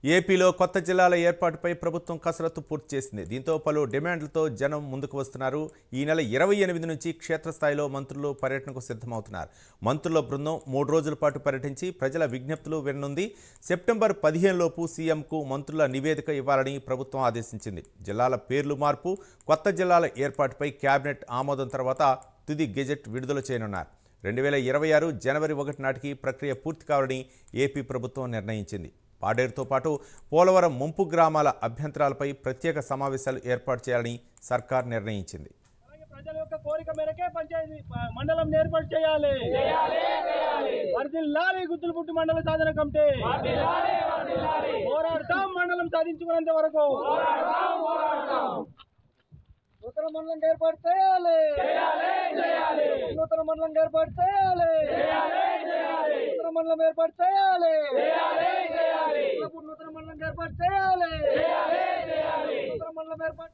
ఏపీలో కొత్త జిల్లాల ఏర్పాటుపై ప్రభుత్వం కసరత్తు పూర్తి చేసింది. దీంతో పలు డిమాండ్లతో జనం ముందుకు వస్తున్నారు. ఈ నెల 28 నుంచి క్షేత్రస్థాయిలో మంత్రులు పర్యటనకు సిద్ధమవుతున్నారు. మంత్రుల బృందం 3 రోజుల పాటు పర్యటించి ప్రజల విజ్ఞప్తులు విననుంది. సెప్టెంబర్ 15 లోపు సీఎంకు మంత్రుల నివేదిక ఇవ్వాలని ప్రభుత్వం ఆదేశించింది. జిల్లాల పేర్లు మార్పు, కొత్త జిల్లాల ఏర్పాటుపై కేబినెట్ ఆమోదం తర్వాత తుది గెజెట్ విడుదల చేయనున్నారు. 2026 జనవరి 1 నాటికి ప్రక్రియ పూర్తి కావాలని ఏపీ ప్రభుత్వం నిర్ణయించింది. పాడేరుతో పాటు పోలవరం ముంపు గ్రామాల అభ్యంతరాలపై ప్రత్యేక సమావేశాలు ఏర్పాటు చేయాలని సర్కార్ నిర్ణయించింది. ప్రజల యొక్క కోరిక మేరకే పంచాయతీ మండలం ఏర్పాటు చేయాలి. వర్ధిల్లాలి గుత్తులపుట్టు మండల సాధన కమిటీ. పోరాడతాం మండలం సాధించుకునేంత వరకు. నూతన మండలం ఏర్పాటు చేయాలి. నూతన మండలం ఏర్పాటు చేయాలి. నూతన మండలం ఏర్పాటు చేయాలి. నూతన మండలం ఏర్పాటు చేయాలి. నూతన మండలం ఏర్పాటు.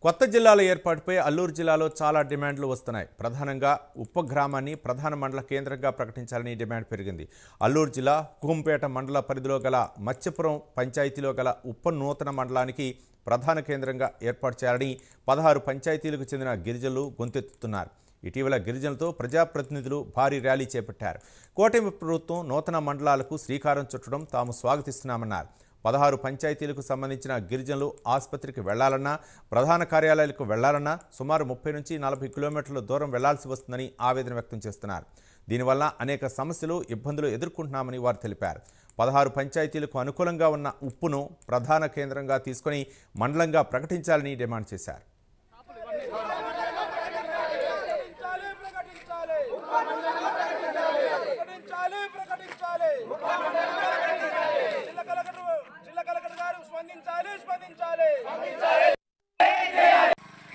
కొత్త జిల్లాల ఏర్పాటుపై అల్లూరు జిల్లాలో చాలా డిమాండ్లు వస్తున్నాయి. ప్రధానంగా ఉప్ప గ్రామాన్ని ప్రధాన మండల కేంద్రంగా ప్రకటించాలని డిమాండ్ పెరిగింది. అల్లూరు జిల్లా కుహంపేట మండల పరిధిలో గల మత్స్యపురం పంచాయతీలో గల ఉప్ప నూతన మండలానికి ప్రధాన కేంద్రంగా ఏర్పాటు చేయాలని 16 పంచాయతీలకు చెందిన గిరిజనులు గొంతెత్తుతున్నారు. ఇటీవల గిరిజనులతో ప్రజాప్రతినిధులు భారీ ర్యాలీ చేపట్టారు. కూటమి ప్రభుత్వం నూతన మండలాలకు శ్రీకారం చుట్టడం తాము స్వాగతిస్తున్నామన్నారు. 16 పంచాయతీలకు సంబంధించిన గిరిజనులు ఆసుపత్రికి వెళ్లాలన్నా, ప్రధాన కార్యాలయాలకు వెళ్లాలన్నా సుమారు 30 నుంచి 40 కిలోమీటర్ల దూరం వెళ్లాల్సి వస్తుందని ఆవేదన వ్యక్తం చేస్తున్నారు. దీనివల్ల అనేక సమస్యలు, ఇబ్బందులు ఎదుర్కొంటున్నామని వారు తెలిపారు. 16 పంచాయతీలకు అనుకూలంగా ఉన్న ఉప్పును ప్రధాన కేంద్రంగా తీసుకుని మండలంగా ప్రకటించాలని డిమాండ్ చేశారు.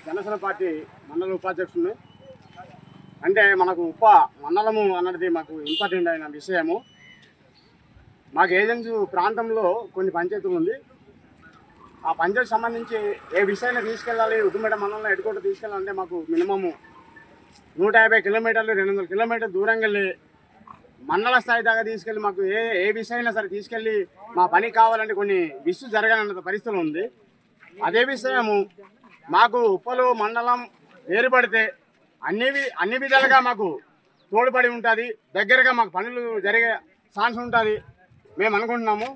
జనసేన పార్టీ మండల ఉపాధ్యక్షుడిని. అంటే మనకు మండలము అన్నది మాకు ఇంపార్టెంట్ అయిన విషయము. మాకు ఏజెన్సీ ప్రాంతంలో కొన్ని పంచాయతీలు ఉంది. ఆ పంచాయతీ సంబంధించి ఏ విషయాన్ని తీసుకెళ్ళాలి, ఉద్దుమేట మండలంలో ఎడుకోట తీసుకెళ్ళాలంటే మాకు మినిమము 150 కిలోమీటర్లు 200 కిలోమీటర్లు దూరంగా వెళ్ళి మండల స్థాయి దాకా తీసుకెళ్ళి మాకు ఏ విషయమైనా సరే తీసుకెళ్ళి మా పని కావాలంటే కొన్ని విషయం జరగనంత పరిస్థితులు ఉంది. అదే విషయము మాకు ఉప్పలు మండలం ఏర్పడితే అన్ని విధాలుగా మాకు తోడ్పడి ఉంటుంది, దగ్గరగా మాకు పనులు జరిగే ఛాన్స్ ఉంటుంది మేము అనుకుంటున్నాము.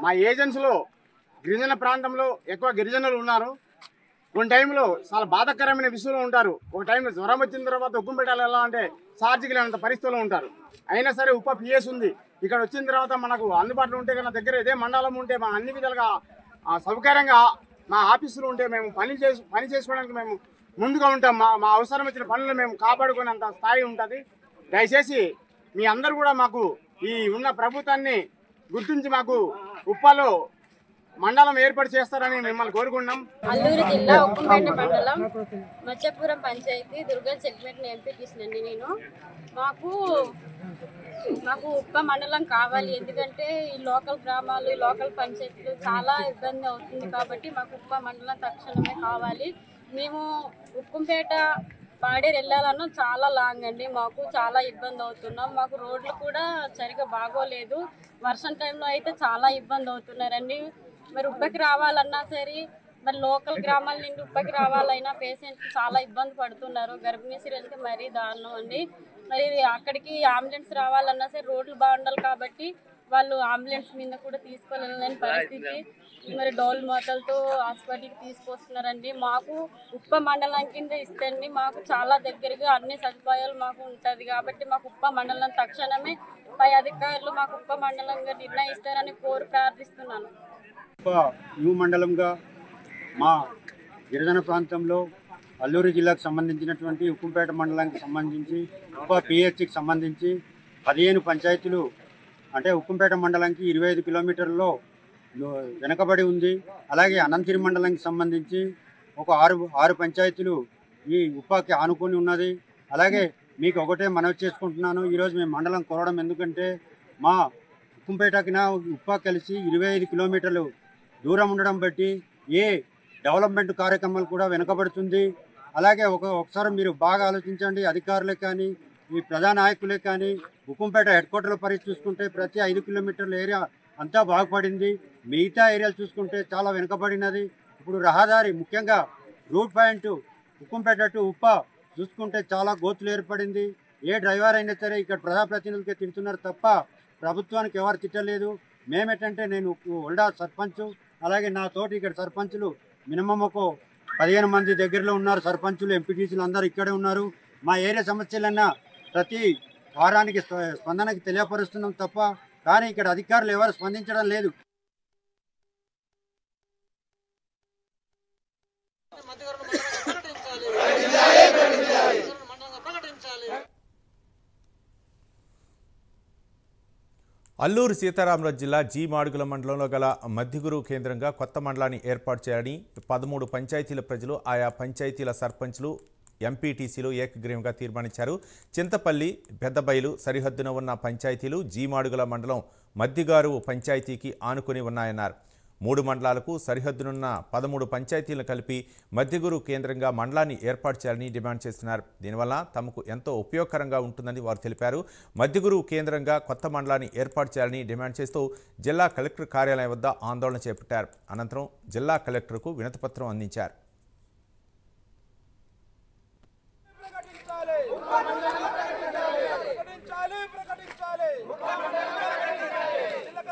మా ఏజెన్సీలో గిరిజన ప్రాంతంలో ఎక్కువ గిరిజనులు ఉన్నారు. కొన్ని టైంలో చాలా బాధాకరమైన విషయంలో ఉంటారు. ఒక టైంలో జ్వరం వచ్చిన తర్వాత ఉక్కుం పెట్టాలి ఎలా అంటే ఛార్జీకి లేనంత పరిస్థితుల్లో ఉంటారు. అయినా సరే ఉప పిఎస్ ఉంది. ఇక్కడ వచ్చిన తర్వాత మనకు అందుబాటులో ఉంటే కన్నా దగ్గర ఇదే మండలం ఉంటే మా అన్ని విధాలుగా సౌకర్యంగా మా ఆఫీసులు ఉంటే మేము పని చేసుకోవడానికి మేము ముందుగా ఉంటాం. మా అవసరం వచ్చిన పనులు మేము కాపాడుకునేంత స్థాయి ఉంటుంది. దయచేసి మీ అందరూ కూడా మాకు ఈ ఉన్న ప్రభుత్వాన్ని గుర్తించి మాకు ఉప్పలో మండలం ఏర్పాటు చేస్తారని మిమ్మల్ని కోరుకుంటున్నాం. అల్లూరు జిల్లా ఉప్పంపేట మండలం మత్స్యపురం పంచాయతీ దుర్గం సెగ్మెంట్ ఎంపీ తీసినండి నేను. మాకు ఉప్ప మండలం కావాలి. ఎందుకంటే ఈ లోకల్ గ్రామాలు, ఈ లోకల్ పంచాయతీలు చాలా ఇబ్బంది అవుతుంది. కాబట్టి మాకు ఉప్ప మండలం తక్షణమే కావాలి. మేము ఉప్పంపేట పాడేరు వెళ్ళాలన్నా చాలా లాంగ్ అండి. మాకు చాలా ఇబ్బంది అవుతున్నాం. మాకు రోడ్లు కూడా సరిగా బాగోలేదు. వర్షం టైంలో అయితే చాలా ఇబ్బంది అవుతున్నారండి. మరి ఉప్పకి రావాలన్నా సరే, మరి లోకల్ గ్రామాల నుండి ఉప్పకి రావాలన్నా పేషెంట్స్ చాలా ఇబ్బంది పడుతున్నారు. గర్భిణీ స్త్రీలకి మరీ దారుణం అండి. మరి అక్కడికి అంబులెన్స్ రావాలన్నా సరే రోడ్లు బాగుండాలి. కాబట్టి వాళ్ళు అంబులెన్స్ మీద కూడా తీసుకోలేని పరిస్థితి. మరి డోల్ మూతలతో హాస్పిటల్కి తీసుకొస్తున్నారండి. మాకు ఉప్ప మండలం కింద ఇస్తండి. మాకు చాలా దగ్గరగా అన్ని సదుపాయాలు మాకు ఉంటుంది. కాబట్టి మాకు ఉప్ప మండలం తక్షణమే పై అధికారులు మాకు ఉప్ప మండలంగా నిర్ణయిస్తారని ప్రార్థిస్తున్నాను. న్యూ మండలంగా మా గిరిజన ప్రాంతంలో అల్లూరు జిల్లాకు సంబంధించినటువంటి ఉప్పంపేట మండలానికి సంబంధించి ఉప్ప పిహెచ్కి సంబంధించి 15 పంచాయతీలు, అంటే ఉప్పంపేట మండలానికి 25 కిలోమీటర్లలో వెనకబడి ఉంది. అలాగే అనంతగిరి మండలానికి సంబంధించి ఒక 6 పంచాయతీలు ఈ ఉప్పకి ఆనుకొని ఉన్నది. అలాగే మీకు ఒకటే మనవి చేసుకుంటున్నాను, ఈరోజు మేము మండలం కోరడం ఎందుకంటే మా ఉప్పంపేటకిన ఉప్ప కలిసి 25 కిలోమీటర్లు దూరం ఉండడం బట్టి ఏ డెవలప్మెంట్ కార్యక్రమాలు కూడా వెనుకబడుతుంది. అలాగే ఒకసారి మీరు బాగా ఆలోచించండి. అధికారులకు కానీ ఈ ప్రధాన నాయకులే కానీ ఉక్కుంపేట హెడ్ క్వార్టర్ల పరిస్థితి చూసుకుంటే ప్రతి 5 కిలోమీటర్ల ఏరియా అంతా బాగుపడింది. మిగతా ఏరియాలు చూసుకుంటే చాలా వెనుకబడినది. ఇప్పుడు రహదారి ముఖ్యంగా రూట్ పాయింట్ ఉక్కుంపేట టు ఉప్ప చూసుకుంటే చాలా గోతులు ఏర్పడింది. ఏ డ్రైవర్ అయినా సరే ఇక్కడ ప్రజాప్రతినిధులకే తిడుతున్నారు తప్ప ప్రభుత్వానికి ఎవరు తిట్టలేదు. మేమేంటంటే నేను ఒల్డా సర్పంచ్, అలాగే నా తోటి ఇక్కడ సర్పంచులు మినిమం ఒక 15 మంది దగ్గరలో ఉన్నారు. సర్పంచులు, ఎంపీటీసీలు అందరూ ఇక్కడే ఉన్నారు. మా ఏరియా సమస్యలన్నా ప్రతి వారానికి స్పందనకి తెలియపరుస్తున్నాం తప్ప కానీ ఇక్కడ అధికారులు ఎవరు స్పందించడం లేదు. అల్లూరు సీతారామరాజు జిల్లా జీ మాడుగుల మండలంలో గల మధ్యగురు కేంద్రంగా కొత్త మండలాన్ని ఏర్పాటు చేయాలని 13 పంచాయతీల ప్రజలు, ఆయా పంచాయతీల సర్పంచ్లు, ఎంపీటీసీలు ఏకగ్రీవంగా తీర్మానించారు. చింతపల్లి, పెద్దబైలు సరిహద్దున ఉన్న పంచాయతీలు జీ మాడుగుల మండలం మధ్యగారు పంచాయతీకి ఆనుకుని ఉన్నాయన్నారు. 3 మండలాలకు సరిహద్దునున్న 13 పంచాయతీలను కలిపి మధ్యగురు కేంద్రంగా మండలాన్ని ఏర్పాటు చేయాలని డిమాండ్ చేస్తున్నారు. దీనివల్ల తమకు ఎంతో ఉపయోగకరంగా ఉంటుందని వారు తెలిపారు. మధ్యగురు కేంద్రంగా కొత్త మండలాన్ని ఏర్పాటు చేయాలని డిమాండ్ చేస్తూ జిల్లా కలెక్టర్ కార్యాలయం వద్ద ఆందోళన చేపట్టారు. అనంతరం జిల్లా కలెక్టర్కు వినతిపత్రం అందించారు.